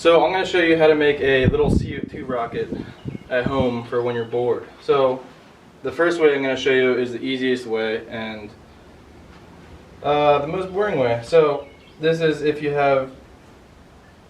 So I'm going to show you how to make a little CO2 rocket at home for when you're bored. So the first way I'm going to show you is the easiest way and the most boring way. So this is if you have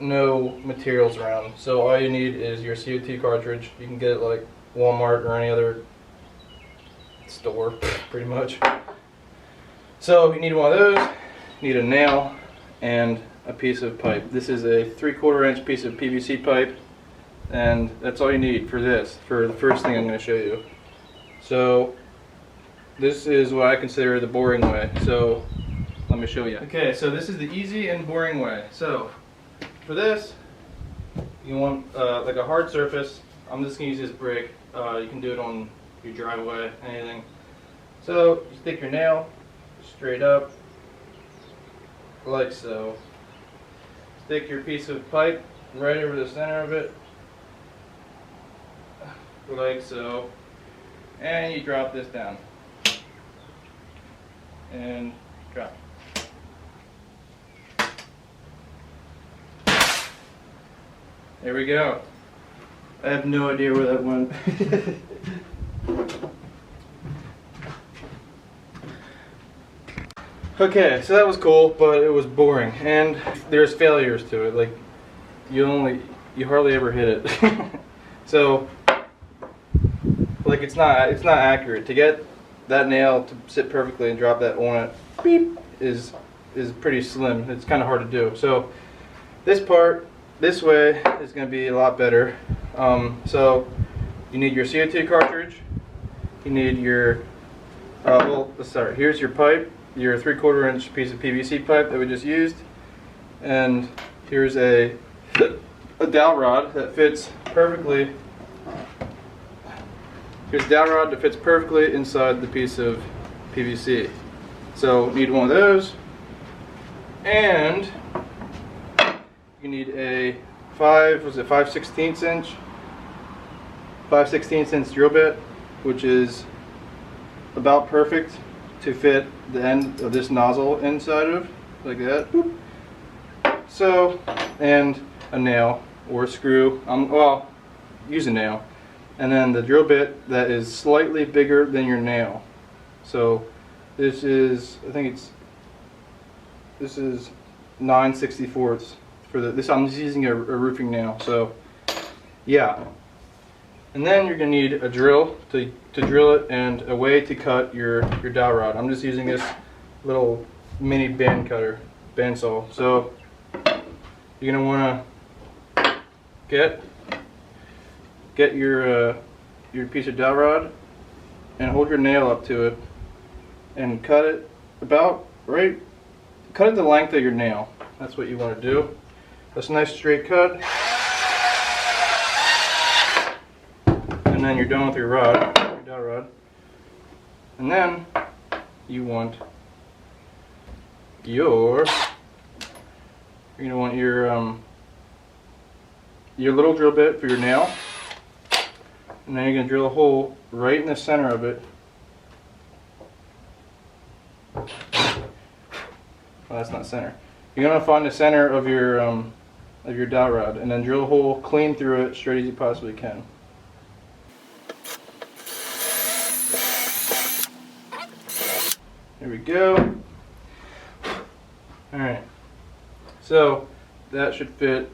no materials around. So all you need is your CO2 cartridge. You can get it like Walmart or any other store pretty much. So you need one of those, you need a nail and a piece of pipe. This is a 3/4 inch piece of PVC pipe, and that's all you need for this, for the first thing I'm going to show you. So this is what I consider the boring way, so let me show you. Okay, so this is the easy and boring way. So for this, you want like a hard surface. I'm just going to use this brick. You can do it on your driveway, anything. So you stick your nail straight up like so. Stick your piece of pipe right over the center of it like so, and you drop this down and drop. There we go. I have no idea where that went. Okay, so that was cool, but it was boring, and there's failures to it. Like you hardly ever hit it. So, like it's not accurate. To get that nail to sit perfectly and drop that on it, beep, is pretty slim. It's kind of hard to do. So this part, this way, is going to be a lot better. So you need your CO2 cartridge. You need your well, let's start. Here's your pipe. Your 3/4 inch piece of PVC pipe that we just used, and here's a dowel rod that fits perfectly. Here's a dowel rod that fits perfectly inside the piece of PVC. So need one of those, and you need a 5/16 inch drill bit, which is about perfect to fit the end of this nozzle inside of, like that. Boop. So, and a nail or a screw. Well, use a nail, and then the drill bit that is slightly bigger than your nail. So this is, I think this is 9/64 for this. I'm just using a roofing nail. So yeah. And then you're going to need a drill to drill it, and a way to cut your dowel rod. I'm just using this little mini bandsaw. So you're going to want to get your piece of dowel rod and hold your nail up to it and cut it about right. Cut it the length of your nail. That's what you want to do. That's a nice straight cut. And then you're done with your dowel rod. And then you want you're gonna want your little drill bit for your nail, and then you're gonna drill a hole right in the center of it. Well, that's not center. You're gonna find the center of your dowel rod, and then drill a hole clean through it, straight as you possibly can. There we go. Alright, so that should fit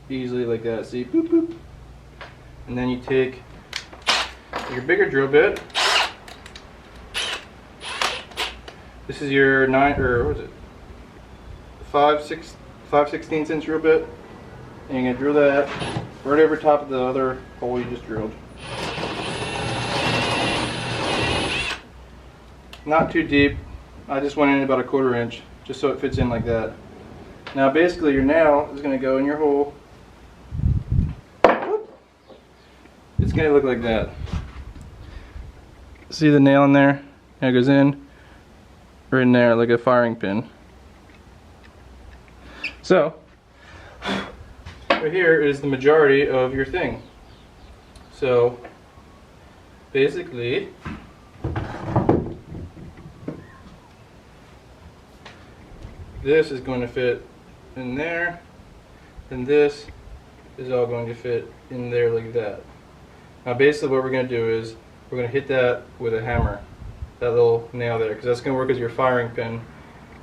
easily like that. See, boop, boop. And then you take your bigger drill bit. This is your 5/16 inch drill bit, and you're gonna drill that right over top of the other hole you just drilled. Not too deep. I just went in about 1/4 inch, just so it fits in like that. Now basically your nail is going to go in your hole. It's going to look like that. See the nail in there? And it goes in right in there like a firing pin. So right here is the majority of your thing. So basically this is going to fit in there. then this is all going to fit in there like that. Now basically what we're going to do is we're going to hit that with a hammer, that little nail there, because that's going to work as your firing pin,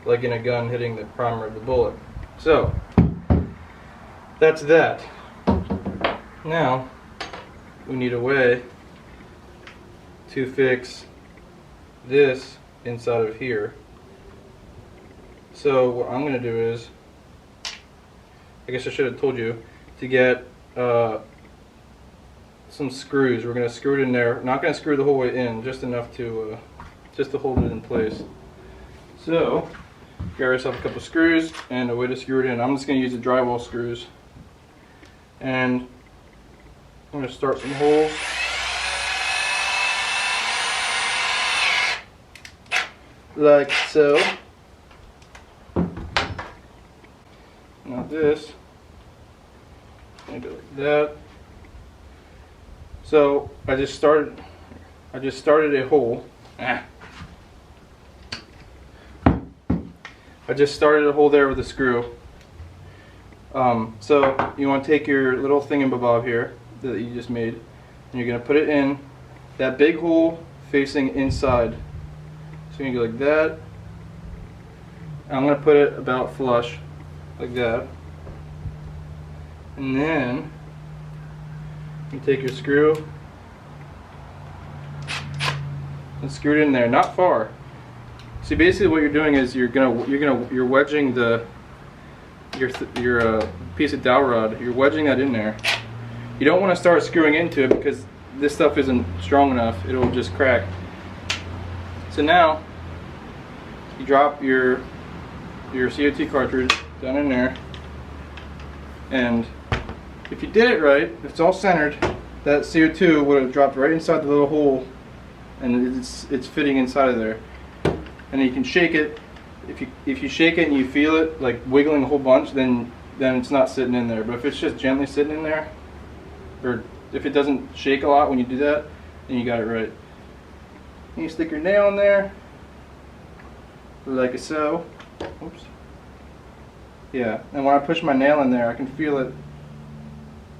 like in a gun hitting the primer of the bullet. So that's that. Now we need a way to fix this inside of here. So what I'm going to do is, I guess I should have told you, to get some screws. We're going to screw it in there. Not going to screw the whole way in, just enough to just to hold it in place. So grab yourself a couple screws and a way to screw it in. I'm just going to use the drywall screws, and I'm going to start some holes. Like so. Now this, and go like that. So I just started a hole. I just started a hole there with a screw. So you want to take your little thingamabob here that you just made, and you're going to put it in that big hole facing inside. So you're going to go like that. I'm going to put it about flush, like that. And then you take your screw and screw it in there, not far. See, basically what you're doing is you're wedging your piece of dowel rod. You're wedging that in there. You don't want to start screwing into it because this stuff isn't strong enough. It'll just crack. So now you drop your CO2 cartridge down in there, and if you did it right, if it's all centered, that CO2 would have dropped right inside the little hole, and it's fitting inside of there. And you can shake it. If you shake it and you feel it like wiggling a whole bunch, then it's not sitting in there. But if it's just gently sitting in there, or if it doesn't shake a lot when you do that, then you got it right. And you stick your nail in there, like so. Oops. Yeah, and when I push my nail in there, I can feel it.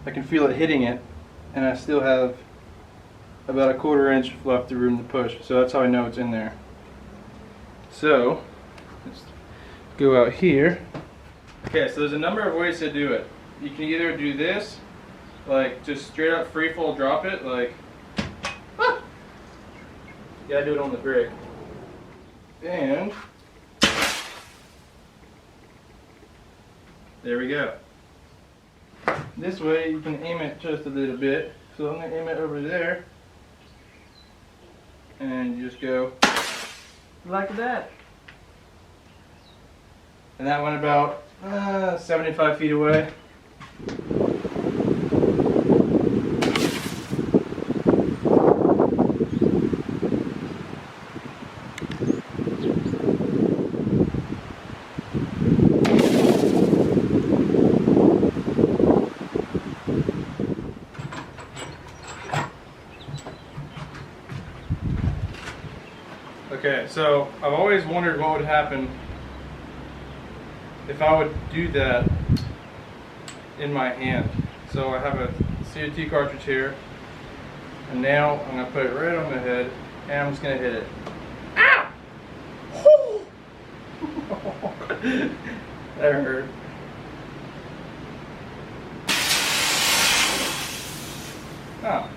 I can feel it hitting it, and I still have about a 1/4 inch left of room to push. So that's how I know it's in there. So let's go out here. Okay, so there's a number of ways to do it. You can either do this, like just straight up free fall drop it, like you gotta do it on the brake. And there we go. This way you can aim it just a little bit. So I'm going to aim it over there. And you just go like that. And that went about 75 feet away. Okay, so I've always wondered what would happen if I would do that in my hand. So I have a CO2 cartridge here, and now I'm going to put it right on my head, and I'm just going to hit it. Ow! That hurt. Oh,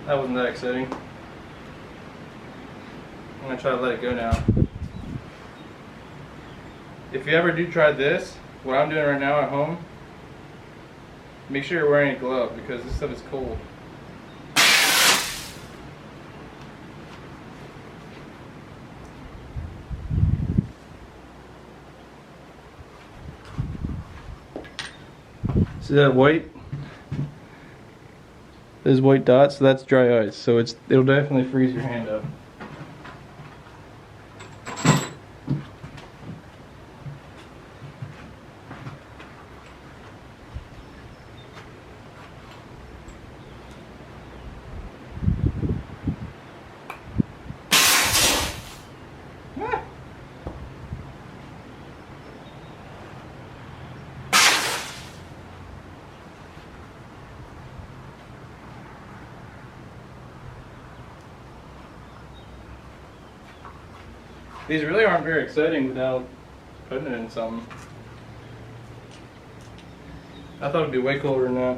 that wasn't that exciting. I'm going to try to let it go now. If you ever do try this, what I'm doing right now at home, make sure you're wearing a glove because this stuff is cold. See that white? Those white dots, so that's dry ice. So it'll definitely freeze your hand up. These really aren't very exciting without putting it in something. I thought it'd be way cooler than that.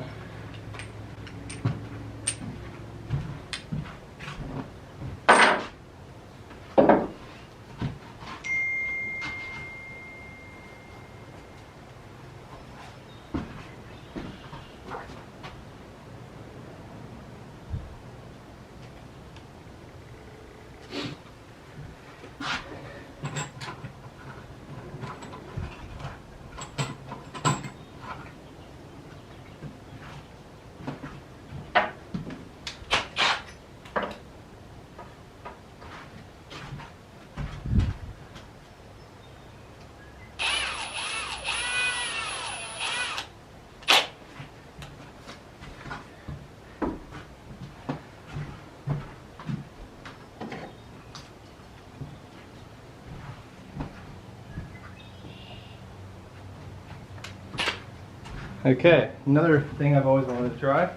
Okay, another thing I've always wanted to try.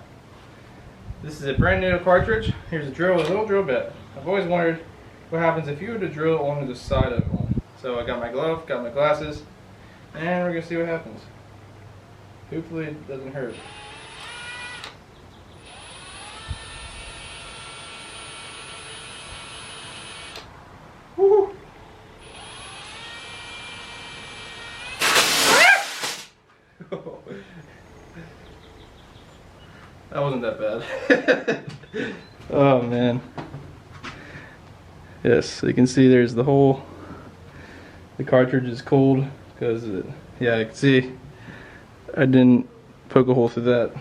This is a brand new cartridge. Here's a drill with a little drill bit. I've always wondered what happens if you were to drill onto the side of one. So I got my glove, got my glasses, and we're gonna see what happens. Hopefully it doesn't hurt. Woo! That wasn't that bad. Oh man. Yes, so you can see there's the hole. The cartridge is cold because yeah, I can see I didn't poke a hole through that.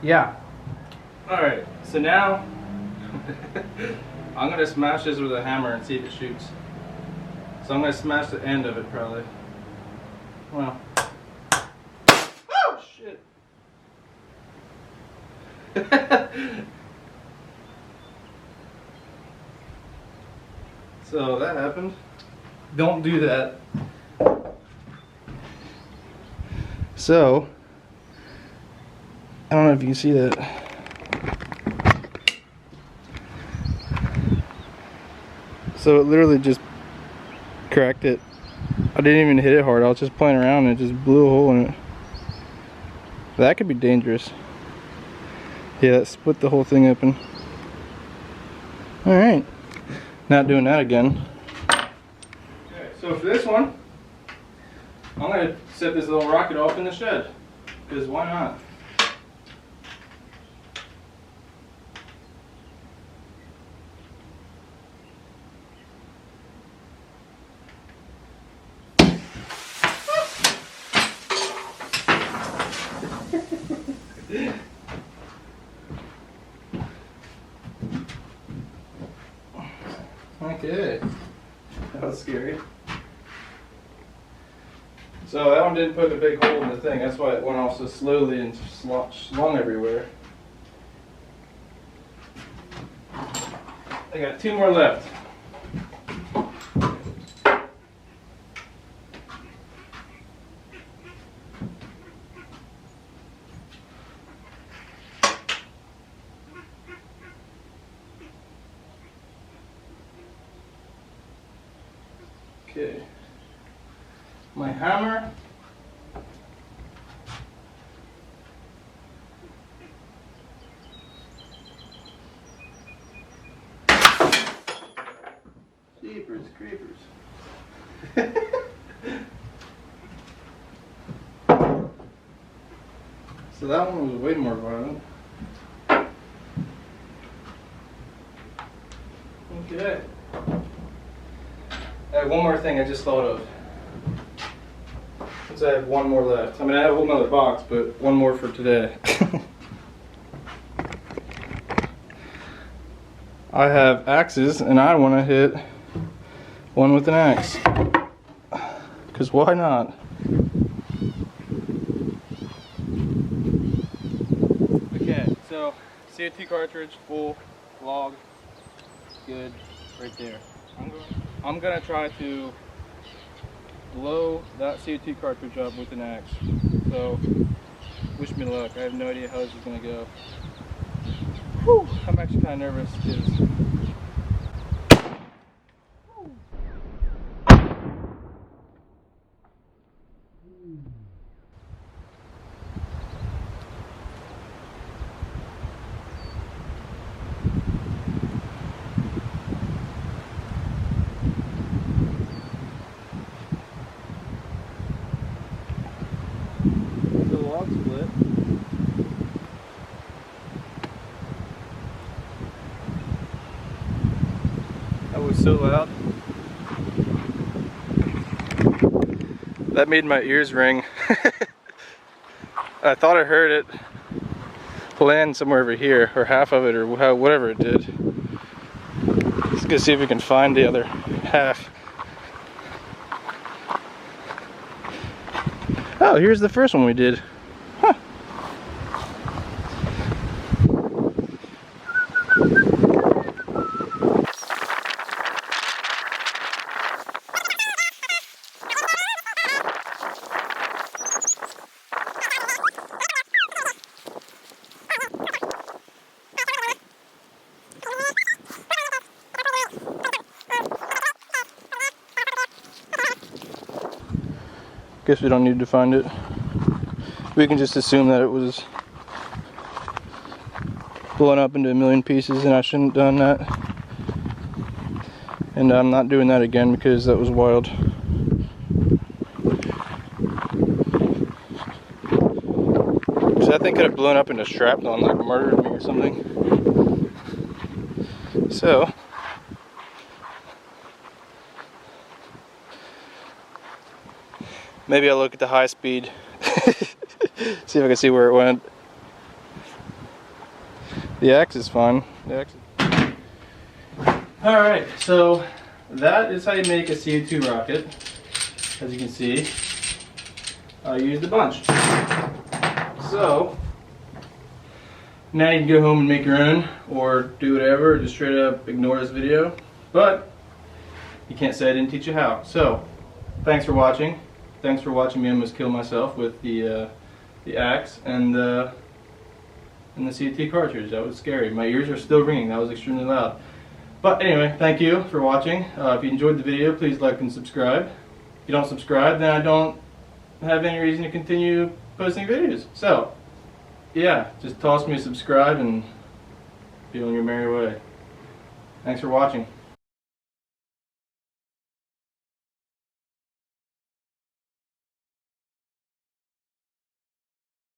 Yeah. Alright, so now I'm gonna smash this with a hammer and see if it shoots. So I'm gonna smash the end of it probably. Well. Oh shit. So that happened. Don't do that. So I don't know if you can see that. So it literally just cracked it. I didn't even hit it hard. I was just playing around and it just blew a hole in it. That could be dangerous. Yeah, that split the whole thing open. Alright. Not doing that again. Okay, so for this one, I'm going to set this little rocket off in the shed. Because why not? Okay, that was scary. So that one didn't put a big hole in the thing, that's why it went off so slowly and slung everywhere. I got 2 more left. Okay, my hammer. Jeepers creepers. So that one was way more violent. Okay. I have one more thing I just thought of. Since I have one more left. I mean, I have a whole nother box, but one more for today. I have axes, and I want to hit one with an axe. Because why not? Okay, so CO2 cartridge, full, log, good, right there. I'm gonna try to blow that CO2 cartridge up with an axe. So, wish me luck. I have no idea how this is gonna go. Whew, I'm actually kind of nervous because the log split. That was so loud. That made my ears ring. I thought I heard it land somewhere over here, or half of it, or whatever it did. Let's go see if we can find the other half. Oh, here's the first one we did. Huh. Guess we don't need to find it. We can just assume that it was blown up into a million pieces and I shouldn't have done that. And I'm not doing that again because that was wild. So that thing could have blown up into shrapnel and like murdered me or something. So maybe I'll look at the high speed, see if I can see where it went. The axe is fine. Alright, so that is how you make a CO2 rocket. As you can see, I used a bunch. So, now you can go home and make your own, or do whatever, or just straight up ignore this video. But, you can't say I didn't teach you how. So, thanks for watching. Thanks for watching me almost kill myself with the axe and the CO2 cartridge. That was scary. My ears are still ringing. That was extremely loud. But anyway, thank you for watching. If you enjoyed the video, please like and subscribe. If you don't subscribe, then I don't have any reason to continue posting videos. So, yeah, just toss me a subscribe and be on your merry way. Thanks for watching.